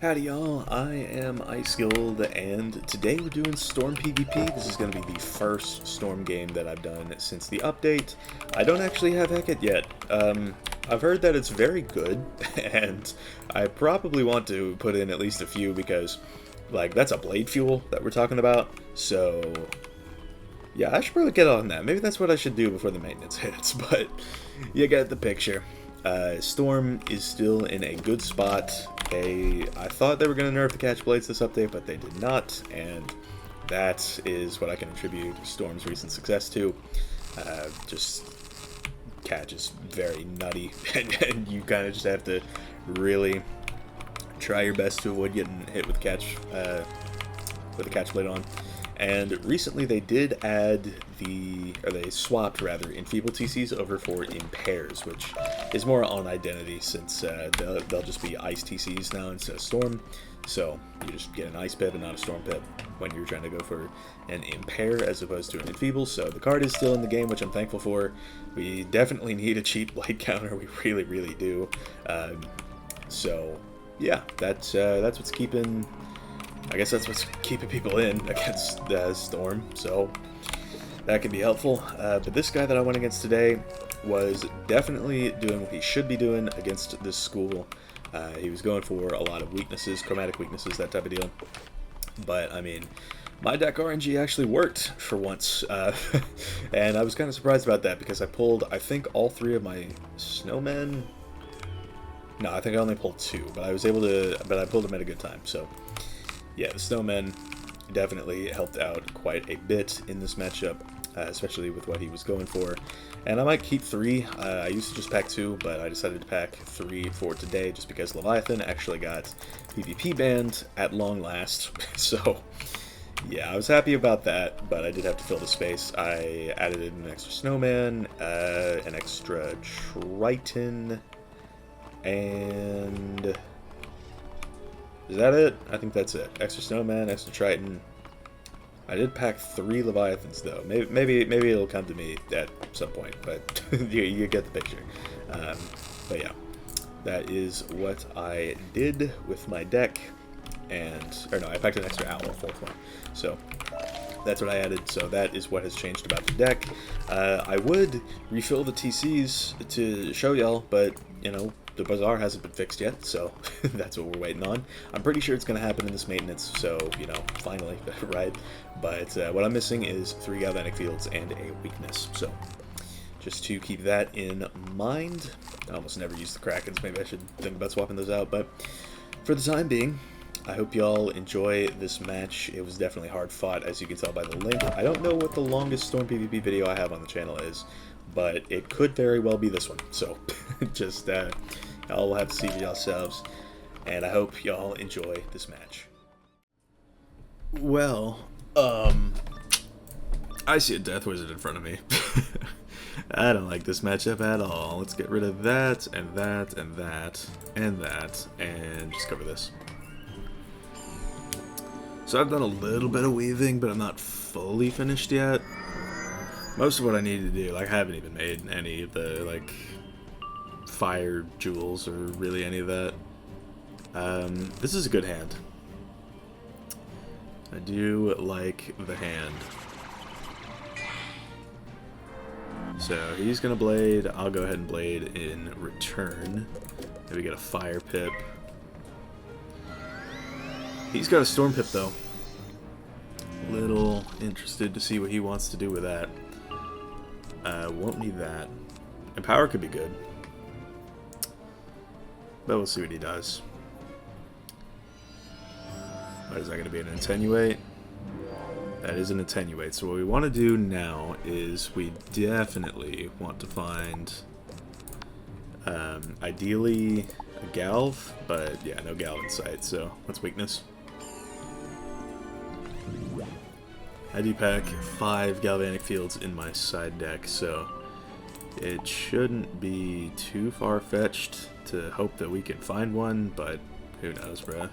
Howdy y'all, I am IceGold, and today we're doing Storm PvP. This is going to be the first Storm game that I've done since the update. I don't actually have Hack yet. I've heard that it's very good, and I probably want to put in at least a few because, like, that's a blade fuel that we're talking about, so yeah, I should probably get on that. Maybe that's what I should do before the maintenance hits, but you get the picture. Storm is still in a good spot. I thought they were going to nerf the catch blades this update, but they did not, and that is what I can attribute Storm's recent success to. Just catch is very nutty, and you kind of just have to really try your best to avoid getting hit with the catch blade on. And recently they did add they swapped rather Enfeeble TCs over for Impairs, which is more on identity since they'll just be Ice TCs now instead of Storm. So you just get an Ice Pip and not a Storm Pip when you're trying to go for an Impair as opposed to an Enfeeble. So the card is still in the game, which I'm thankful for. We definitely need a cheap blade counter, we really do. So yeah, that's what's keeping... I guess that's what's keeping people in against Storm, so that can be helpful. But this guy that I went against today was definitely doing what he should be doing against this school. He was going for a lot of weaknesses, chromatic weaknesses, that type of deal. But, I mean, my deck RNG actually worked for once, and I was kind of surprised about that because I pulled, I think, all three of my snowmen. No, I think I only pulled two, but I was able to, but I pulled them at a good time, so... Yeah, the snowmen definitely helped out quite a bit in this matchup, especially with what he was going for. And I might keep three. I used to just pack two, but I decided to pack three for today just because Leviathan actually got PvP banned at long last. So, yeah, I was happy about that, but I did have to fill the space. I added in an extra snowman, an extra Triton, and... Is that it? I think that's it. Extra Snowman, extra Triton. I did pack 3 Leviathans though. Maybe it'll come to me at some point, but you get the picture. But yeah, that is what I did with my deck. Or no, I packed an extra Owl, 4th one. So that's what I added. So that is what has changed about the deck. I would refill the TCs to show y'all, but you know, the bazaar hasn't been fixed yet, so that's what we're waiting on. I'm pretty sure it's going to happen in this maintenance, so, you know, finally, right? But what I'm missing is 3 galvanic fields and a weakness, so just to keep that in mind. I almost never use the Krakens, maybe I should think about swapping those out, but for the time being, I hope y'all enjoy this match. It was definitely hard fought, as you can tell by the link. I don't know what the longest Storm PvP video I have on the channel is, but it could very well be this one, so just y'all will have to see for yourselves, and I hope y'all enjoy this match. Well, I see a Death Wizard in front of me. I don't like this matchup at all. Let's get rid of that, and that, and that, and that, and just cover this. So I've done a little bit of weaving, but I'm not fully finished yet. Most of what I need to do, like, I haven't even made any of the, like, fire jewels or really any of that. This is a good hand. I do like the hand. So he's gonna blade. I'll go ahead and blade in return. Maybe get a fire pip. He's got a storm pip though. Little interested to see what he wants to do with that. Won't need that. Empower could be good. But we'll see what he does. What is that going to be, an Attenuate? That is an Attenuate. So what we want to do now is we definitely want to find, ideally, a Galv, but yeah, no Galv in sight, so what's weakness? I do pack 5 Galvanic Fields in my side deck, so it shouldn't be too far-fetched to hope that we can find one, but who knows, bruh.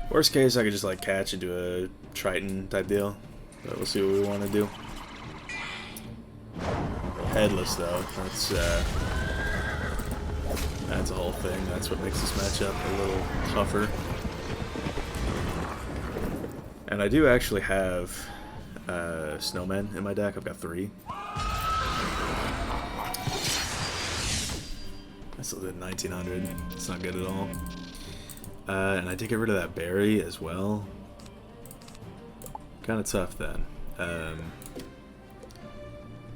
Worst case, I could just like catch and do a Triton type deal, but we'll see what we want to do. Headless though, That's a whole thing. That's what makes this matchup a little tougher. And I do actually have snowmen in my deck. I've got 3. I still did 1900. It's not good at all. And I did get rid of that berry as well. Kind of tough then.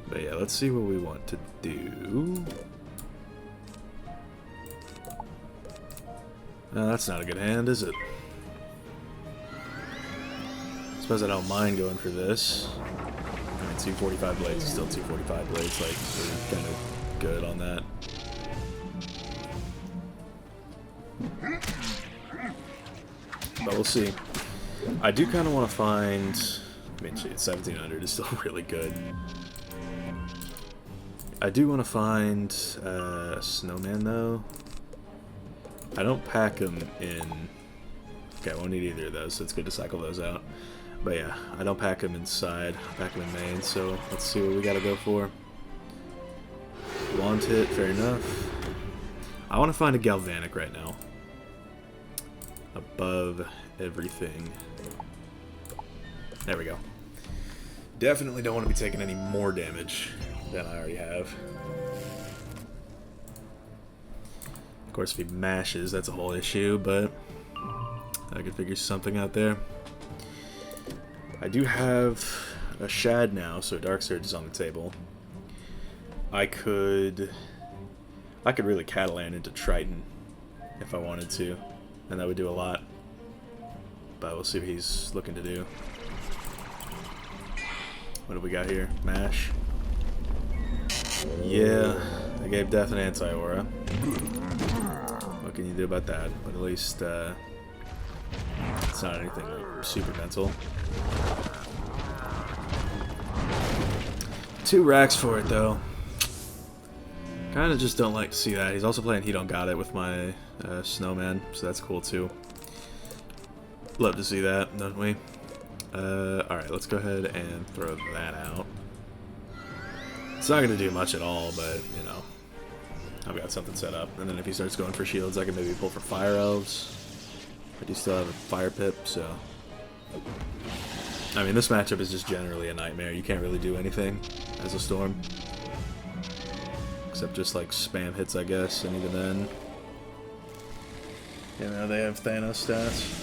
But yeah, let's see what we want to do. That's not a good hand, is it? I suppose I don't mind going for this. I mean, 245 blades is still 245 blades, like, we're kind of good on that. But we'll see. I do kind of want to find... I mean, shit, 1700 is still really good. I do want to find a snowman, though. I don't pack them in... Okay, I won't need either of those, so it's good to cycle those out. But yeah, I don't pack them inside. I pack them in main, so let's see what we gotta go for. Want it, fair enough. I want to find a galvanic right now. Above everything. There we go. Definitely don't want to be taking any more damage than I already have. Of course, if he mashes, that's a whole issue, but I could figure something out there. I do have a Shad now, so Dark Surge is on the table. I could really Catalan into Triton if I wanted to, and that would do a lot. But we'll see what he's looking to do. What do we got here? Mash. Yeah, I gave Death an anti-aura. What can you do about that? But at least it's not anything like super mental. 2 racks for it though. Kind of just don't like to see that. He's also playing He Don't Got It with my snowman, so that's cool too. Love to see that, don't we? Alright, let's go ahead and throw that out. It's not going to do much at all, but, you know, I've got something set up. And then if he starts going for shields, I can maybe pull for Fire Elves. I do still have a Fire Pip, so... I mean, this matchup is just generally a nightmare. You can't really do anything as a Storm. Except just, like, spam hits, I guess, and even then... You know, they have Thanos stats.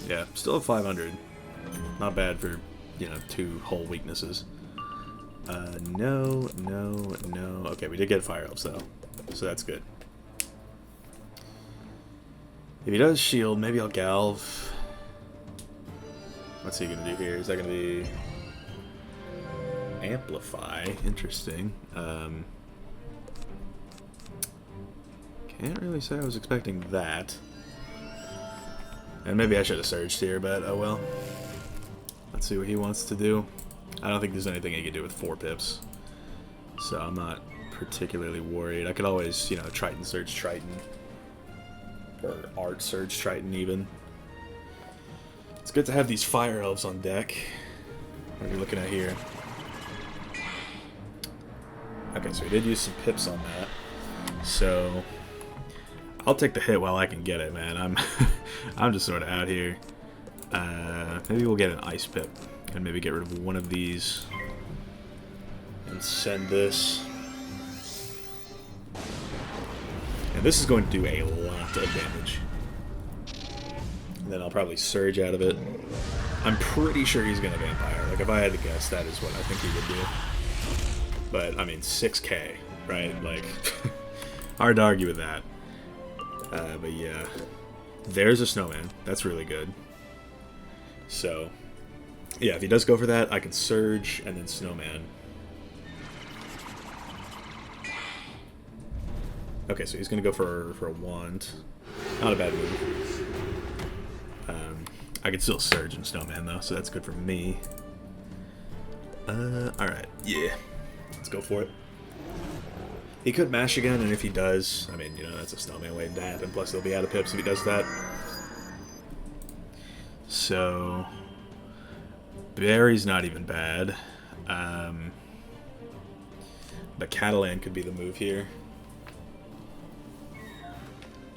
Yeah, still have 500. Not bad for, you know, 2 whole weaknesses. No. Okay, we did get Fire Elves, though. So that's good. If he does shield, maybe I'll Galv. What's he gonna do here? Is that gonna be... Amplify? Interesting. Can't really say I was expecting that. And maybe I should have surged here, but oh well. Let's see what he wants to do. I don't think there's anything he can do with 4 pips. So I'm not particularly worried. I could always, you know, Triton Surge Triton. Or Art Surge Triton even. It's good to have these Fire Elves on deck. What are we looking at here? Okay, so we did use some pips on that. So I'll take the hit while I can get it, man. I'm just sort of out here. Maybe we'll get an Ice Pip and maybe get rid of one of these and send this. And this is going to do a lot of damage. And then I'll probably surge out of it. I'm pretty sure he's going to Vampire. Like, if I had to guess, that is what I think he would do. But, I mean, 6k, right? Like, hard to argue with that. But yeah, there's a Snowman. That's really good. So, yeah, if he does go for that, I can Surge and then Snowman. Okay, so he's going to go for a Wand. Not a bad move. I can still Surge and Snowman, though, so that's good for me. Alright, yeah. Let's go for it. He could mash again, and if he does, I mean, you know, that's a Snowman waiting to happen. Plus, he'll be out of pips if he does that. So, Berry's not even bad. But Catalan could be the move here.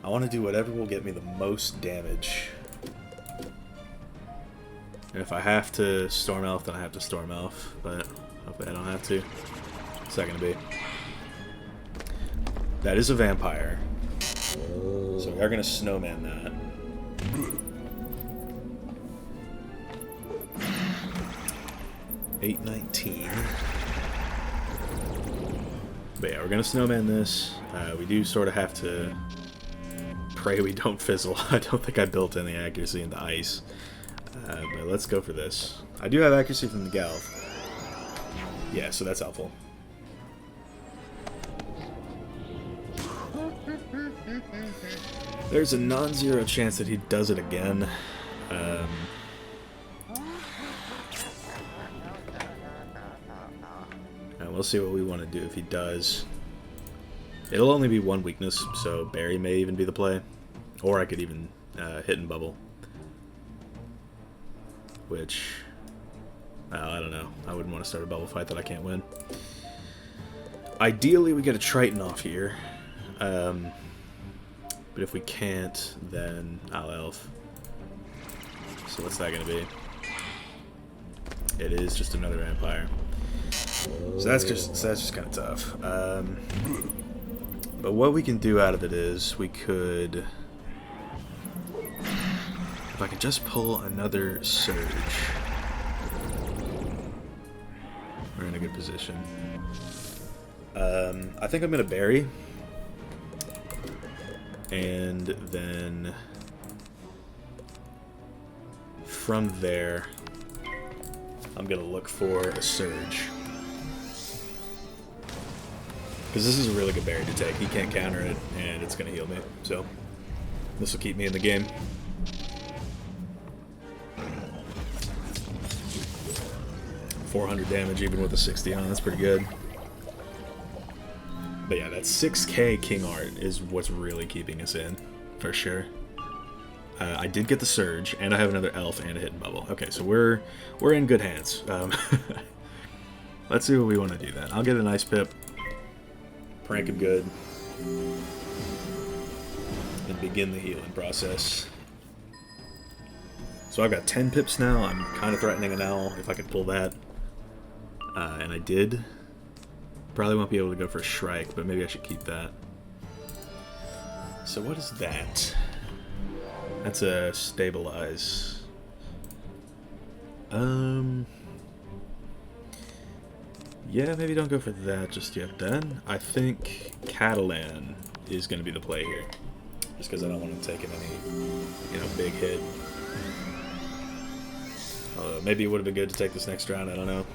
I want to do whatever will get me the most damage. And if I have to Storm Elf, then I have to Storm Elf. But hopefully I don't have to. What's that going to be? That is a vampire. So we are going to snowman that. $8.19. But yeah, we're going to snowman this. We do sort of have to pray we don't fizzle. I don't think I built any accuracy into ice. But let's go for this. I do have accuracy from the Galv. Yeah, so that's helpful. There's a non-zero chance that he does it again. We'll see what we want to do if he does. It'll only be one weakness, so Berry may even be the play. Or I could even hit and bubble. Which, well, I don't know. I wouldn't want to start a bubble fight that I can't win. Ideally, we get a Triton off here. But if we can't, then I'll Elf. So what's that going to be? It is just another Vampire. So that's just kind of tough. But what we can do out of it is we could, if I could just pull another Surge, we're in a good position. I think I'm gonna Bury, and then from there I'm gonna look for a Surge. Because this is a really good berry to take. He can't counter it, and it's going to heal me. So, this will keep me in the game. $400 damage even with a 60 on. That's pretty good. But yeah, that 6k King Art is what's really keeping us in, for sure. I did get the Surge, and I have another Elf and a Hidden Bubble. Okay, so we're in good hands. Let's see what we want to do then. I'll get an Ice Pip. Prank him good, and begin the healing process. So I've got 10 pips now. I'm kind of threatening an owl if I could pull that. And I did. Probably won't be able to go for a Shrike, but maybe I should keep that. So what is that? That's a Stabilize. Yeah, maybe don't go for that just yet then. I think Catalan is going to be the play here. Just because I don't want to take any, big hit. Maybe it would have been good to take this next round, I don't know.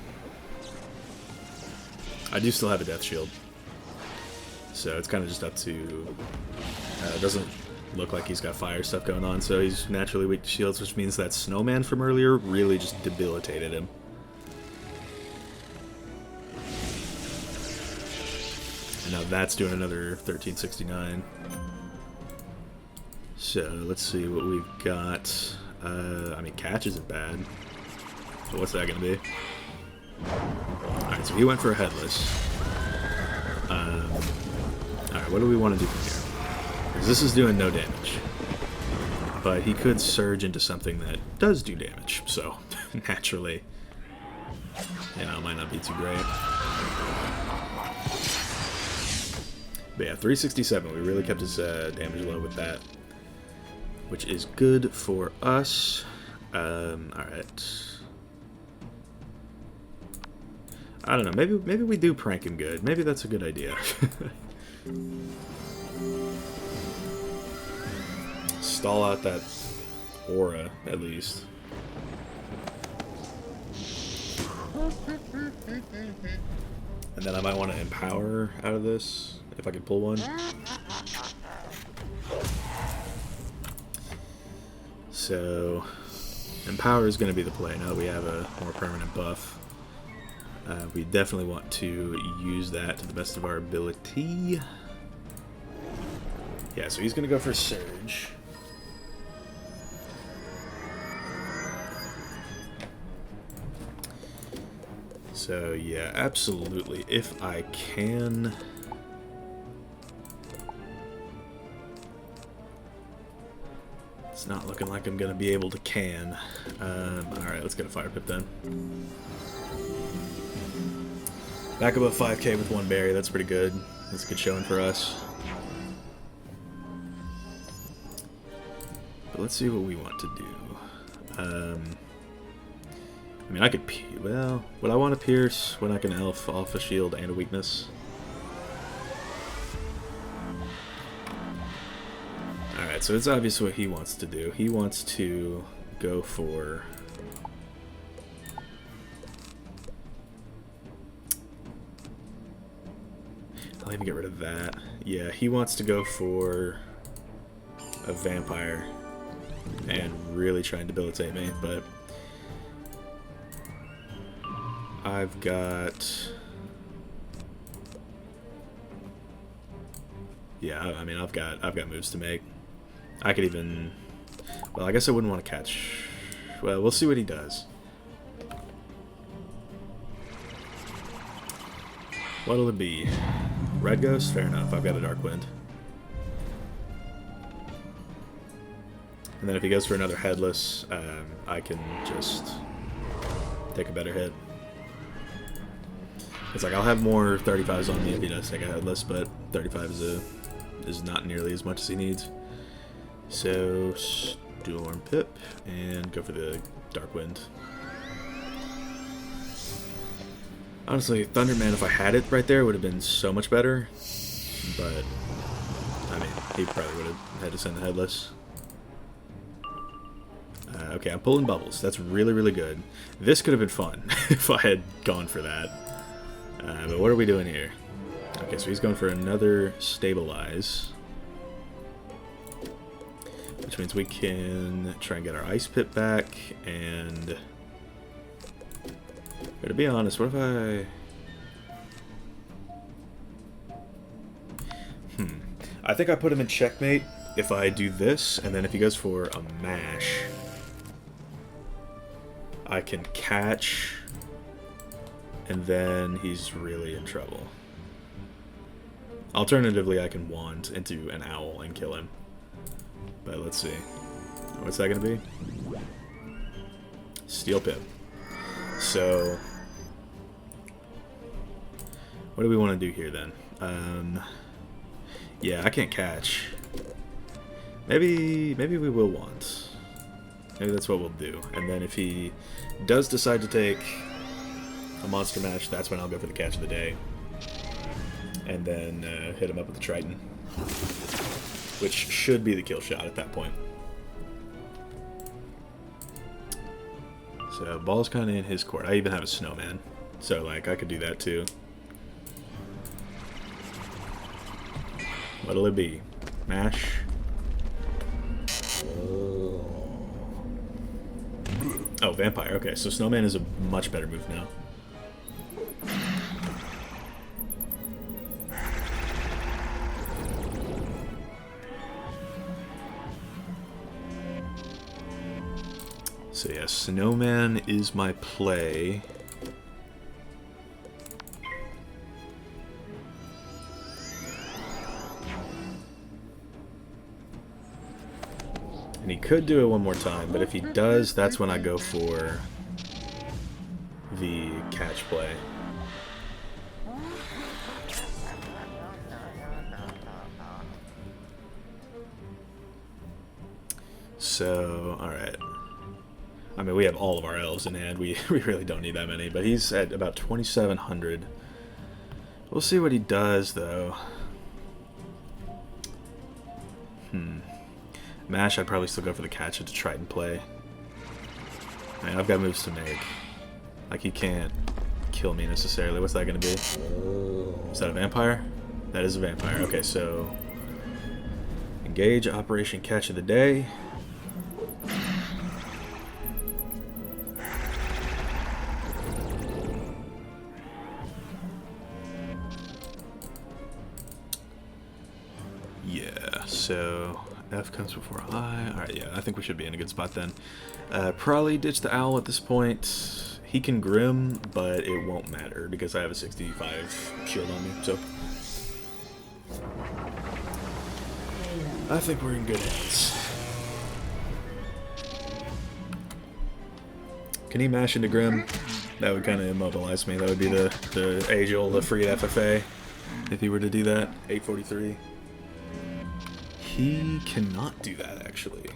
I do still have a Death Shield. So it's kind of just up to... it doesn't look like he's got fire stuff going on, so he's naturally weak to shields, which means that Snowman from earlier really just debilitated him. And now that's doing another 1369. So let's see what we've got. I mean, Catch isn't bad. So what's that going to be? Alright, so he went for a Headless. Alright, what do we want to do from here? Because this is doing no damage. But he could Surge into something that does do damage. So, naturally, it might not be too great. But yeah, 367. We really kept his damage low with that, which is good for us. Alright. I don't know. Maybe we do prank him good. Maybe that's a good idea. Stall out that aura, at least. And then I might want to empower out of this, if I could pull one. So, empower is going to be the play now that we have a more permanent buff. We definitely want to use that to the best of our ability. Yeah, so he's going to go for Surge. So, yeah, absolutely. If I can... It's not looking like I'm going to be able to can. Alright, let's get a fire pip then. Back above 5k with one berry, that's pretty good. That's a good showing for us. But let's see what we want to do. I mean, I could... Well, would I want to pierce when I can elf off a shield and a weakness? Alright, so it's obvious what he wants to do. He wants to go for... I'll even get rid of that. Yeah, he wants to go for a vampire and really try and debilitate me, but I've got... Yeah, I mean, I've got moves to make. I could even... Well, I guess I wouldn't want to catch... Well, we'll see what he does. What'll it be? Red Ghost? Fair enough, I've got a Dark Wind. And then if he goes for another Headless, I can just take a better hit. It's like, I'll have more 35s on me if he does take a Headless, but 35 is not nearly as much as he needs. So, Storm Pip, and go for the Dark Wind. Honestly, Thunderman, if I had it right there, would have been so much better. But, I mean, he probably would have had to send the Headless. Okay, I'm pulling bubbles. That's really, really good. This could have been fun if I had gone for that. But what are we doing here? Okay, so he's going for another Stabilize. Which means we can try and get our Ice Pit back, and... But to be honest, what if I think I put him in checkmate if I do this, and then if he goes for a mash, I can catch, and then he's really in trouble. Alternatively, I can wand into an owl and kill him. But let's see. What's that going to be? Steel Pip. So, what do we want to do here then? Yeah, I can't catch. Maybe we will want. Maybe that's what we'll do. And then if he does decide to take a monster mash, that's when I'll go for the catch of the day. And then hit him up with the Triton, which should be the kill shot at that point. So, ball's kind of in his court. I even have a snowman, so, like, I could do that, too. What'll it be? Mash? Oh, vampire. Okay, so snowman is a much better move now. So yeah, snowman is my play. And he could do it one more time, but if he does, that's when I go for the catch play. So, alright. I mean, we have all of our elves in hand. We really don't need that many, but he's at about 2,700. We'll see what he does, though. Mash, I'd probably still go for the catch to try and play. Man, I've got moves to make. Like, he can't kill me necessarily. What's that going to be? Is that a vampire? That is a vampire. Okay, so... Engage, Operation Catch of the Day. Yeah, so... F comes before I. Alright, yeah, I think we should be in a good spot then. Probably ditch the owl at this point. He can Grim, but it won't matter because I have a 65 shield on me, so. I think we're in good hands. Can he mash into Grim? That would kind of immobilize me. That would be the age-old free FFA if he were to do that. 843. He cannot do that, actually.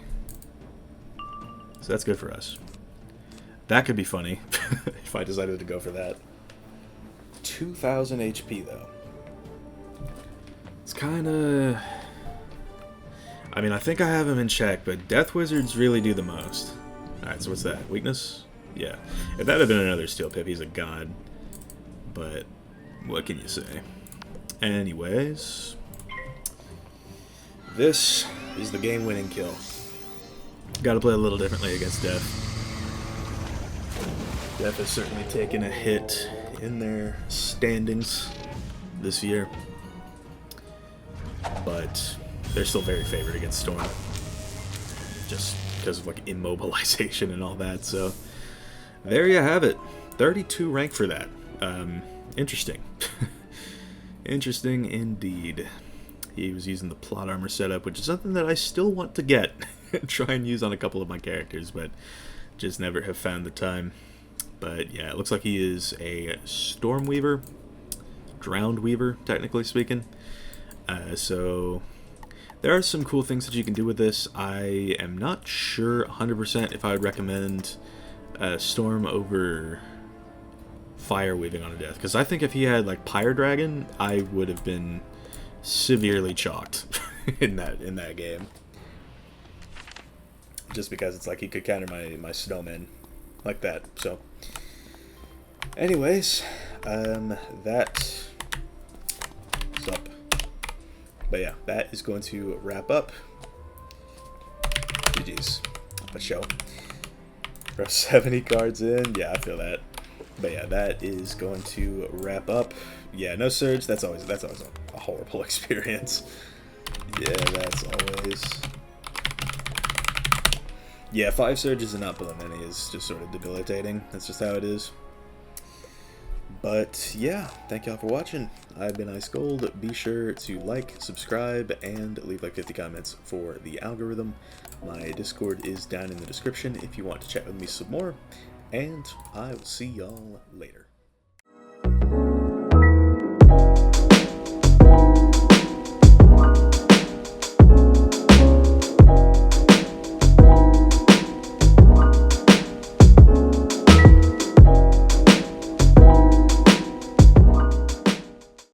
So that's good for us. That could be funny if I decided to go for that. 2,000 HP, though. It's kind of... I mean, I think I have him in check, but Death Wizards really do the most. Alright, so what's that? Weakness? Yeah. If that had been another Steel Pip, he's a god. But, what can you say? Anyways... This is the game-winning kill. Gotta play a little differently against Death. Death has certainly taken a hit in their standings this year. But... they're still very favored against Storm. Just because of, like, immobilization and all that, so... there you have it. 32 rank for that. Interesting. Interesting indeed. He was using the plot armor setup, which is something that I still want to get. Try and use on a couple of my characters, but just never have found the time. But yeah, it looks like he is a Storm Weaver. Drowned Weaver, technically speaking. So... there are some cool things that you can do with this. I am not sure 100% if I would recommend Storm over Fire Weaving on a Death. Because I think if he had, like, Pyre Dragon, I would have been severely chalked in that game. Just because it's like he could counter my snowmen like that. So, anyways, that's up. But yeah, that is going to wrap up. GG's. A show. Throw 70 cards in. Yeah, I feel that. But yeah, that is going to wrap up. Yeah, no surge. That's always a horrible experience. Yeah, that's always... yeah, 5 surges and up on any is just sort of debilitating. That's just how it is. But yeah, thank y'all for watching. I've been Ice Gold. Be sure to like, subscribe, and leave like 50 comments for the algorithm. My Discord is down in the description if you want to chat with me some more. And I will see y'all later.